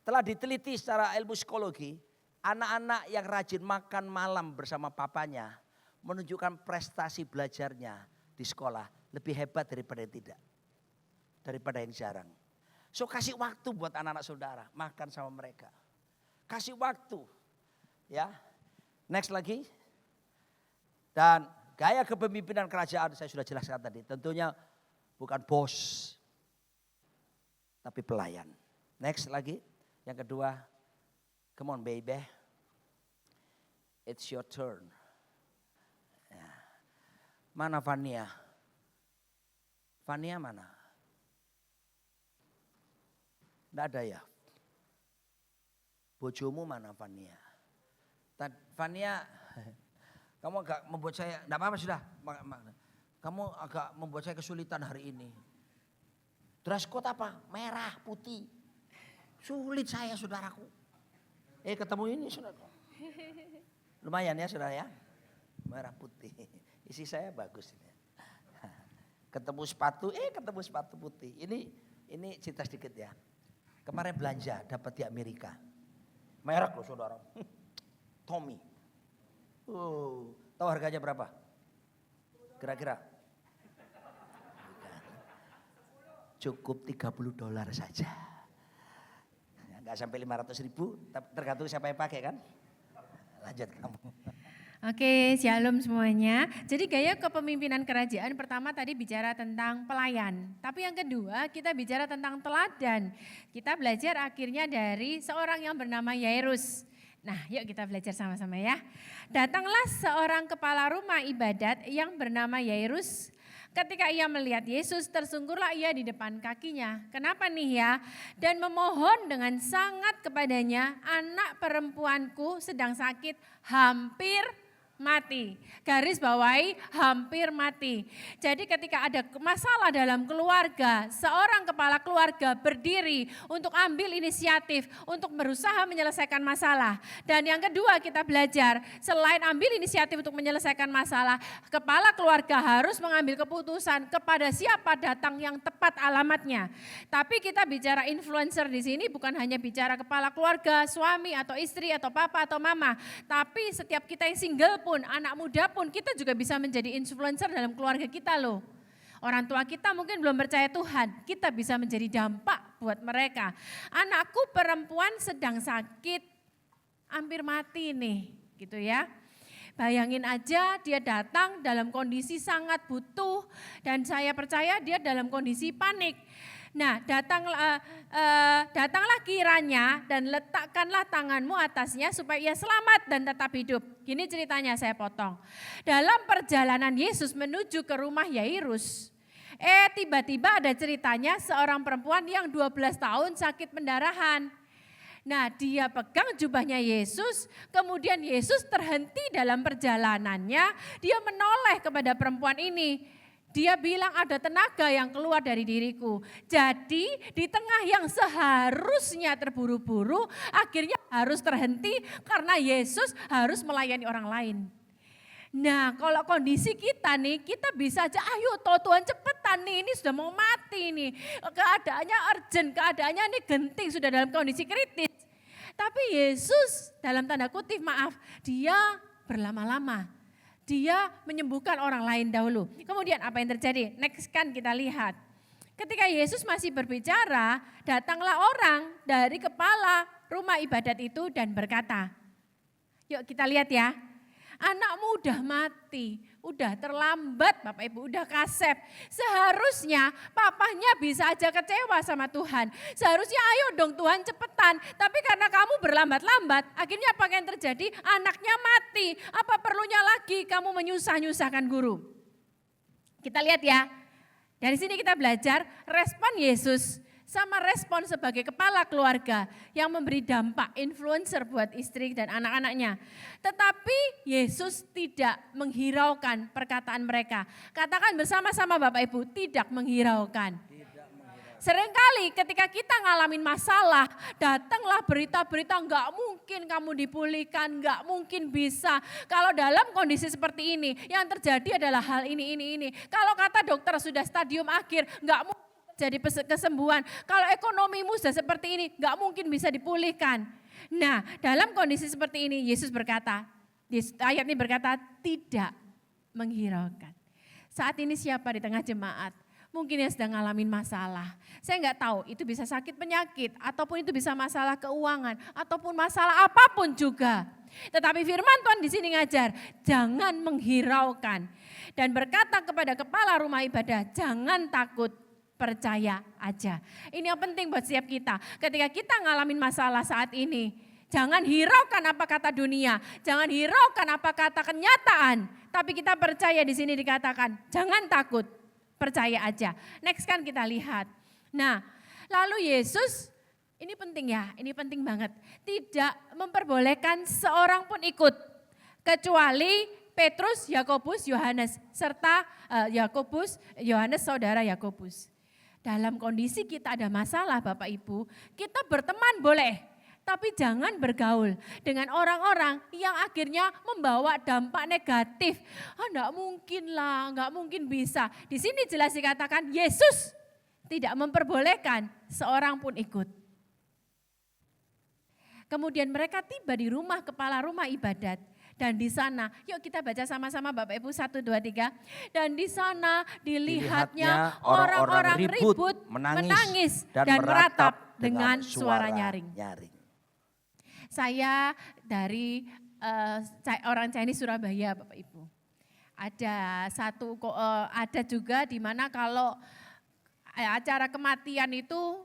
Telah diteliti secara ilmu psikologi. Anak-anak yang rajin makan malam bersama papanya. Menunjukkan prestasi belajarnya di sekolah. Lebih hebat daripada yang tidak. Daripada yang jarang. So kasih waktu buat anak-anak saudara. Makan sama mereka. kasih waktu. Ya. Next lagi. Dan gaya kepemimpinan kerajaan saya sudah jelaskan tadi. Tentunya bukan bos, tapi pelayan. Next lagi. Yang kedua, come on baby. It's your turn. Ya. Mana Vania? Vania mana? Tidak ada ya? Bojomu mana Vania? Vania, kamu agak membuat saya, tidak apa-apa sudah. Kamu agak membuat saya kesulitan hari ini. Dress code apa? Merah, putih. Sulit saya saudaraku. Ketemu ini saudaraku. Lumayan ya saudara ya. Merah putih. Isi saya bagus ini. Ketemu sepatu putih. Ini cerita sedikit ya. Kemarin belanja dapat di Amerika. Merek loh saudara. Tommy. Tahu harganya berapa? Kira-kira? Cukup $30 saja. Enggak sampai 500.000, tergantung siapa yang pakai kan? Lanjut kamu. Oke, shalom semuanya. Jadi gaya kepemimpinan kerajaan pertama tadi bicara tentang pelayan. Tapi yang kedua kita bicara tentang teladan. Kita belajar akhirnya dari seorang yang bernama Yairus. Nah yuk kita belajar sama-sama ya. Datanglah seorang kepala rumah ibadat yang bernama Yairus. Ketika ia melihat Yesus tersungkurlah ia di depan kakinya. Kenapa nih ya? Dan memohon dengan sangat kepadanya, anak perempuanku sedang sakit hampir mati. Garis bawahi hampir mati. Jadi ketika ada masalah dalam keluarga, seorang kepala keluarga berdiri untuk ambil inisiatif, untuk berusaha menyelesaikan masalah. Dan yang kedua kita belajar, selain ambil inisiatif untuk menyelesaikan masalah, kepala keluarga harus mengambil keputusan kepada siapa datang yang tepat alamatnya. Tapi kita bicara influencer di sini bukan hanya bicara kepala keluarga, suami atau istri atau papa atau mama. Tapi setiap kita yang single pun, anak muda pun, kita juga bisa menjadi influencer dalam keluarga kita loh. Orang tua kita mungkin belum percaya Tuhan, kita bisa menjadi dampak buat mereka. Anakku perempuan sedang sakit, hampir mati nih, gitu ya. Bayangin aja dia datang dalam kondisi sangat butuh dan saya percaya dia dalam kondisi panik. Nah datanglah kiranya dan letakkanlah tanganmu atasnya supaya ia selamat dan tetap hidup. Gini ceritanya saya potong. Dalam perjalanan Yesus menuju ke rumah Yairus, tiba-tiba ada ceritanya seorang perempuan yang 12 tahun sakit pendarahan. Nah dia pegang jubahnya Yesus, kemudian Yesus terhenti dalam perjalanannya, dia menoleh kepada perempuan ini. Dia bilang ada tenaga yang keluar dari diriku. Jadi di tengah yang seharusnya terburu-buru, akhirnya harus terhenti karena Yesus harus melayani orang lain. Nah kalau kondisi kita nih, kita bisa aja ayo Tuhan cepetan nih, ini sudah mau mati nih. Keadaannya urgent, keadaannya ini genting, sudah dalam kondisi kritis. Tapi Yesus dalam tanda kutip maaf, dia berlama-lama. Dia menyembuhkan orang lain dahulu. Kemudian apa yang terjadi? Next kan kita lihat. Ketika Yesus masih berbicara, datanglah orang dari kepala rumah ibadat itu dan berkata, yuk kita lihat ya. Anakmu udah mati, udah terlambat Bapak Ibu, udah kasep. Seharusnya papahnya bisa aja kecewa sama Tuhan. Seharusnya ayo dong Tuhan cepetan. Tapi karena kamu berlambat-lambat, akhirnya apa yang terjadi? Anaknya mati. Apa perlunya lagi kamu menyusah-nyusahkan guru? Kita lihat ya, dari sini kita belajar respon Yesus sama respon sebagai kepala keluarga yang memberi dampak influencer buat istri dan anak-anaknya. Tetapi Yesus tidak menghiraukan perkataan mereka. Katakan bersama-sama Bapak Ibu, tidak menghiraukan. Seringkali ketika kita ngalamin masalah, datanglah berita-berita nggak mungkin kamu dipulihkan, nggak mungkin bisa. Kalau dalam kondisi seperti ini, yang terjadi adalah hal ini. Kalau kata dokter sudah stadium akhir, nggak mungkin jadi kesembuhan. Kalau ekonomimu sudah seperti ini, gak mungkin bisa dipulihkan. Nah, dalam kondisi seperti ini, Yesus berkata, ayat ini berkata, tidak menghiraukan. Saat ini siapa di tengah jemaat? mungkin yang sedang ngalamin masalah. Saya nggak tahu itu bisa sakit penyakit, ataupun itu bisa masalah keuangan, ataupun masalah apapun juga. Tetapi firman Tuhan di sini ngajar, jangan menghiraukan. Dan berkata kepada kepala rumah ibadah, jangan takut, percaya aja. Ini yang penting buat setiap kita. Ketika kita ngalamin masalah saat ini, jangan hiraukan apa kata dunia, jangan hiraukan apa kata kenyataan. Tapi kita percaya di sini dikatakan, jangan takut, percaya aja. Next kan kita lihat. Nah, lalu Yesus, ini penting ya, ini penting banget. Tidak memperbolehkan seorang pun ikut. Kecuali Petrus, Yakobus, Yohanes. Serta Yakobus, Yohanes saudara Yakobus. Dalam kondisi kita ada masalah Bapak Ibu, kita berteman boleh. Tapi jangan bergaul dengan orang-orang yang akhirnya membawa dampak negatif. Enggak mungkin lah, enggak mungkin bisa. Di sini jelas dikatakan Yesus tidak memperbolehkan seorang pun ikut. Kemudian mereka tiba di rumah kepala rumah ibadat. Dan di sana, yuk kita baca sama-sama Bapak Ibu 1, 2, 3. Dan di sana dilihatnya orang-orang ribut, menangis dan meratap dengan suara nyaring. Saya dari orang Chinese Surabaya Bapak Ibu. Ada juga di mana kalau acara kematian itu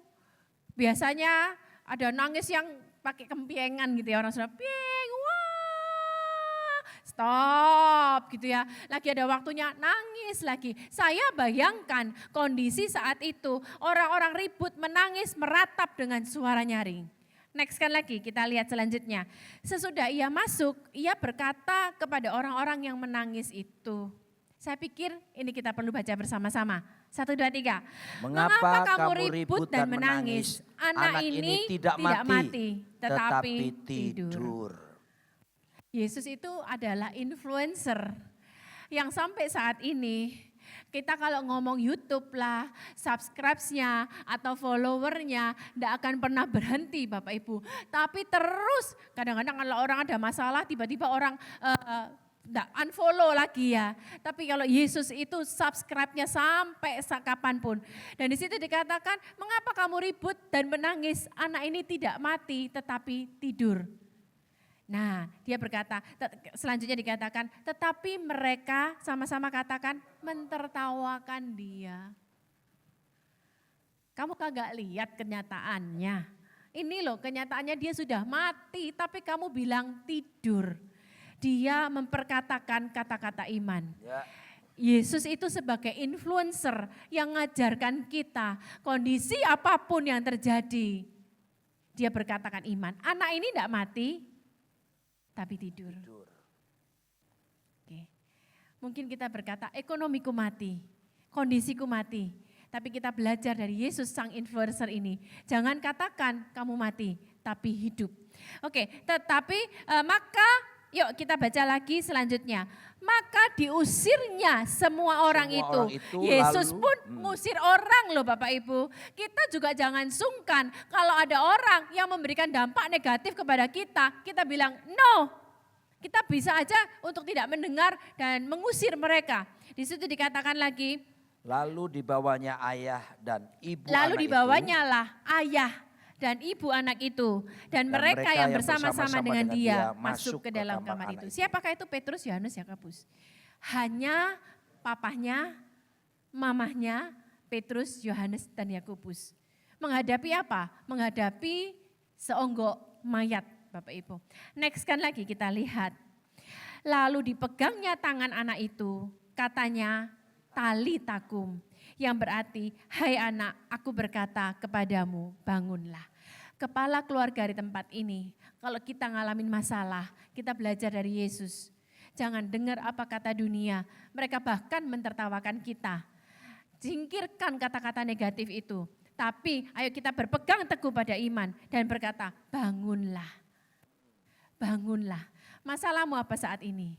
biasanya ada nangis yang pakai kempiengan gitu ya, orang Surabaya, wah, stop gitu ya. Lagi ada waktunya nangis lagi. Saya bayangkan kondisi saat itu orang-orang ribut, menangis, meratap dengan suara nyaring. Next kan lagi kita lihat selanjutnya. Sesudah ia masuk, ia berkata kepada orang-orang yang menangis itu. Saya pikir ini kita perlu baca bersama-sama. 1, 2, 3. Mengapa kamu ribut dan menangis? Anak ini tidak mati, tetapi tidur. Yesus itu adalah influencer yang sampai saat ini kita kalau ngomong YouTube lah, subscribe-nya atau followernya tidak akan pernah berhenti Bapak Ibu. Tapi terus kadang-kadang kalau orang ada masalah tiba-tiba orang unfollow lagi ya. Tapi kalau Yesus itu subscribe-nya sampai kapanpun. Dan di situ dikatakan, mengapa kamu ribut dan menangis? Anak ini tidak mati tetapi tidur. Nah, dia berkata, selanjutnya dikatakan, tetapi mereka sama-sama katakan mentertawakan dia. Kamu kagak lihat kenyataannya. Ini loh kenyataannya dia sudah mati, tapi kamu bilang tidur. Dia memperkatakan kata-kata iman. Ya. Yesus itu sebagai influencer yang mengajarkan kita kondisi apapun yang terjadi. Dia berkatakan iman. Anak ini tidak mati, tapi tidur. Oke. Mungkin kita berkata ekonomiku mati, kondisiku mati. Tapi kita belajar dari Yesus sang influencer ini. Jangan katakan kamu mati, tapi hidup. Oke, tetapi maka yuk kita baca lagi selanjutnya. Maka diusirnya semua orang itu. Yesus pun ngusir orang loh Bapak Ibu. Kita juga jangan sungkan kalau ada orang yang memberikan dampak negatif kepada kita. Kita bilang no. Kita bisa aja untuk tidak mendengar dan mengusir mereka. Di situ dikatakan lagi. Lalu dibawanya ayah dan ibu lalu dibawanya lah ayah dan ibu anak itu. Dan mereka yang bersama-sama dengan dia masuk ke dalam kamar itu. Siapakah itu? Petrus, Yohanes, Yakobus. Hanya papahnya, mamahnya, Petrus, Yohanes, dan Yakobus. Menghadapi apa? Menghadapi seonggok mayat Bapak Ibu. Next kan lagi kita lihat. Lalu dipegangnya tangan anak itu. Katanya tali takum. Yang berarti, hai anak, aku berkata kepadamu, bangunlah. Kepala keluarga di tempat ini, kalau kita ngalamin masalah, kita belajar dari Yesus. Jangan dengar apa kata dunia, mereka bahkan mentertawakan kita. Singkirkan kata-kata negatif itu. Tapi ayo kita berpegang teguh pada iman dan berkata, bangunlah. Bangunlah. Masalahmu apa saat ini?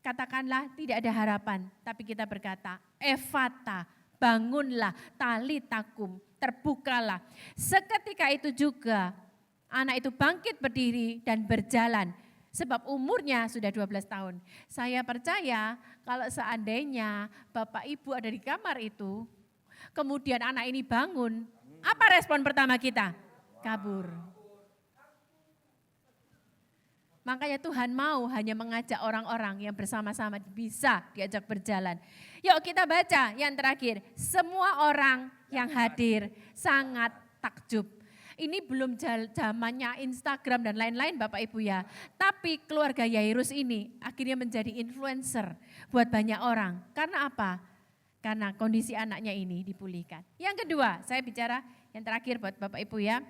Katakanlah tidak ada harapan, tapi kita berkata, Efata, bangunlah, tali takum, terbukalah. Seketika itu juga anak itu bangkit berdiri dan berjalan. Sebab umurnya sudah 12 tahun. Saya percaya kalau seandainya Bapak Ibu ada di kamar itu, Kemudian anak ini bangun. Apa respon pertama kita? Kabur. Makanya Tuhan mau hanya mengajak orang-orang yang bersama-sama bisa diajak berjalan. Yuk kita baca yang terakhir. Semua orang yang hadir sangat takjub. Ini belum zamannya Instagram dan lain-lain Bapak Ibu ya. Tapi keluarga Yairus ini akhirnya menjadi influencer buat banyak orang. Karena apa? Karena kondisi anaknya ini dipulihkan. Yang kedua, saya bicara yang terakhir buat Bapak Ibu ya.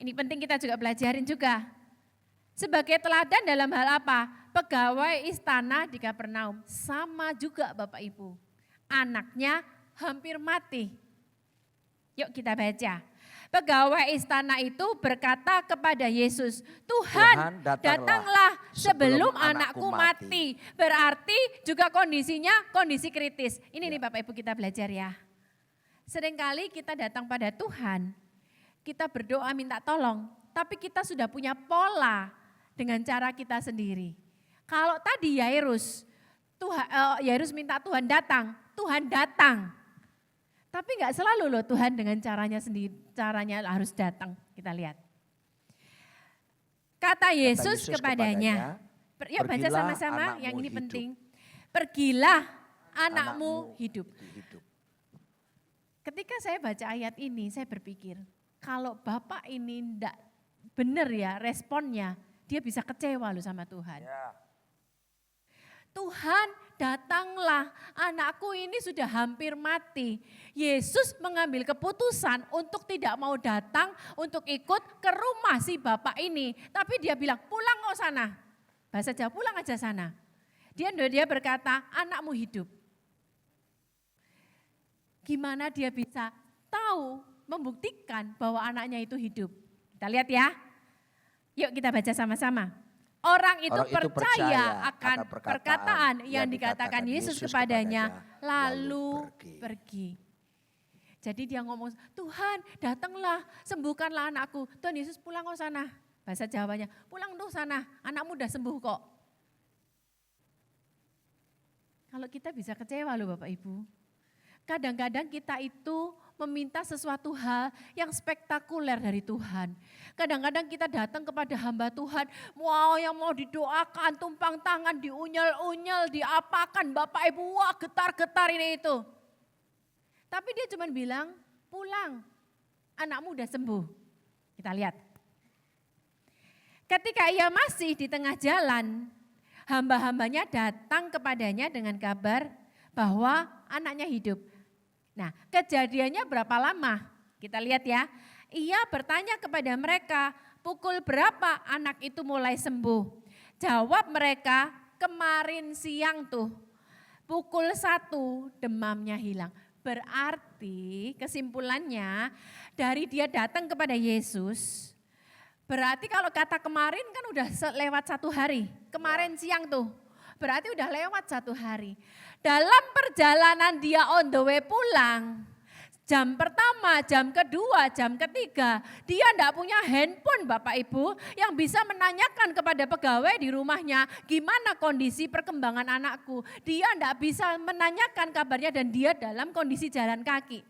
Ini penting kita juga pelajarin juga. Sebagai teladan dalam hal apa? Pegawai istana di Kapernaum. Sama juga Bapak Ibu. Anaknya hampir mati. Yuk kita baca. Pegawai istana itu berkata kepada Yesus, Tuhan datanglah sebelum anakku mati. Berarti juga kondisinya kondisi kritis. Ini nih Bapak Ibu kita belajar ya. Seringkali kita datang pada Tuhan, kita berdoa minta tolong. Tapi kita sudah punya pola dengan cara kita sendiri. Kalau tadi Yairus minta Tuhan datang. Tapi enggak selalu loh Tuhan dengan caranya sendiri, caranya harus datang. Kita lihat. Kata Yesus kepadanya, yuk baca sama-sama yang ini penting. Pergilah anakmu hidup. Ketika saya baca ayat ini, saya berpikir, kalau Bapak ini enggak benar ya responnya, dia bisa kecewa loh sama Tuhan. Ya. Tuhan datanglah, anakku ini sudah hampir mati. Yesus mengambil keputusan untuk tidak mau datang, untuk ikut ke rumah si bapak ini. Tapi dia bilang pulang kok sana, bahasa Jawa pulang aja sana. Dia berkata anakmu hidup. Gimana dia bisa tahu, membuktikan bahwa anaknya itu hidup? Kita lihat ya. Yuk kita baca sama-sama. Orang itu percaya akan perkataan yang dikatakan Yesus kepadanya, lalu pergi. Jadi dia ngomong, Tuhan datanglah, sembuhkanlah anakku. Tuhan Yesus pulang ke sana. Bahasa Jawanya, pulang tuh sana, anakmu udah sembuh kok. Kalau kita bisa kecewa loh Bapak Ibu. Kadang-kadang kita itu meminta sesuatu hal yang spektakuler dari Tuhan. Kadang-kadang kita datang kepada hamba Tuhan, yang mau didoakan, tumpang tangan, diunyel-unyel, diapakan, Bapak Ibu, wah getar-getar ini itu. Tapi dia cuma bilang, pulang, anakmu udah sembuh. Kita lihat. Ketika ia masih di tengah jalan, hamba-hambanya datang kepadanya dengan kabar bahwa anaknya hidup. Nah, kejadiannya berapa lama? Kita lihat ya. Ia bertanya kepada mereka, pukul berapa anak itu mulai sembuh? Jawab mereka, kemarin siang tuh, pukul 1 demamnya hilang. Berarti kesimpulannya dari dia datang kepada Yesus, berarti kalau kata kemarin kan udah lewat 1 hari. Kemarin siang tuh, berarti udah lewat 1 hari. Dalam perjalanan dia on the way pulang, jam pertama, jam kedua, jam ketiga, dia enggak punya handphone Bapak Ibu yang bisa menanyakan kepada pegawai di rumahnya gimana kondisi perkembangan anakku. Dia enggak bisa menanyakan kabarnya dan dia dalam kondisi jalan kaki.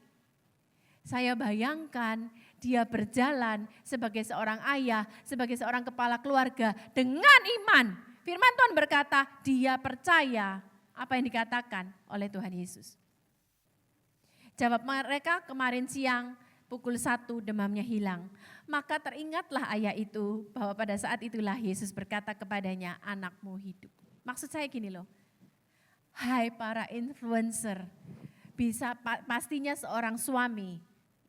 Saya bayangkan dia berjalan sebagai seorang ayah, sebagai seorang kepala keluarga dengan iman. Firman Tuhan berkata dia percaya apa yang dikatakan oleh Tuhan Yesus. Jawab mereka kemarin siang pukul 1 demamnya hilang. Maka teringatlah ayah itu bahwa pada saat itulah Yesus berkata kepadanya anakmu hidup. Maksud saya gini loh, hai para influencer, pastinya seorang suami,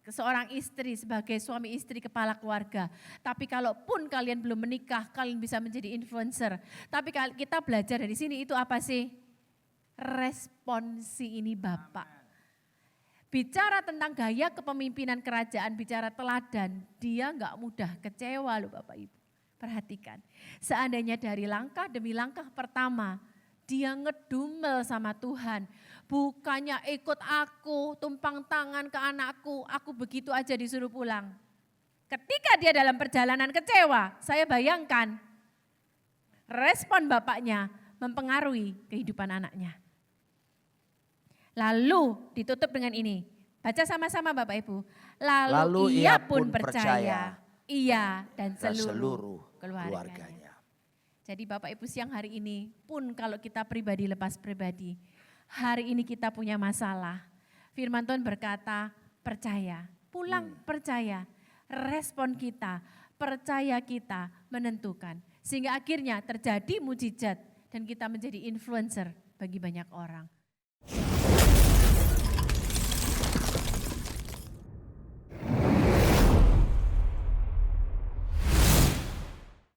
seorang istri sebagai suami istri kepala keluarga. Tapi kalaupun kalian belum menikah, kalian bisa menjadi influencer. Tapi kita belajar dari sini itu apa sih? Responsi ini Bapak. Bicara tentang gaya kepemimpinan kerajaan, bicara teladan, dia enggak mudah kecewa loh Bapak Ibu. Perhatikan, seandainya dari langkah demi langkah pertama, dia ngedumel sama Tuhan. Bukannya ikut aku, tumpang tangan ke anakku, aku begitu aja disuruh pulang. Ketika dia dalam perjalanan kecewa, saya bayangkan respon bapaknya mempengaruhi kehidupan anaknya. Lalu ditutup dengan ini. Baca sama-sama Bapak Ibu. Lalu Lalu ia ia pun pun percaya. percaya Ia dan dan seluruh seluruh keluarganya. keluarganya. Jadi Bapak Ibu siang hari ini pun kalau kita pribadi lepas pribadi. Hari ini kita punya masalah. Firman Tuhan berkata percaya. Pulang percaya. Respon kita, percaya kita menentukan. Sehingga akhirnya terjadi mujizat dan kita menjadi influencer bagi banyak orang.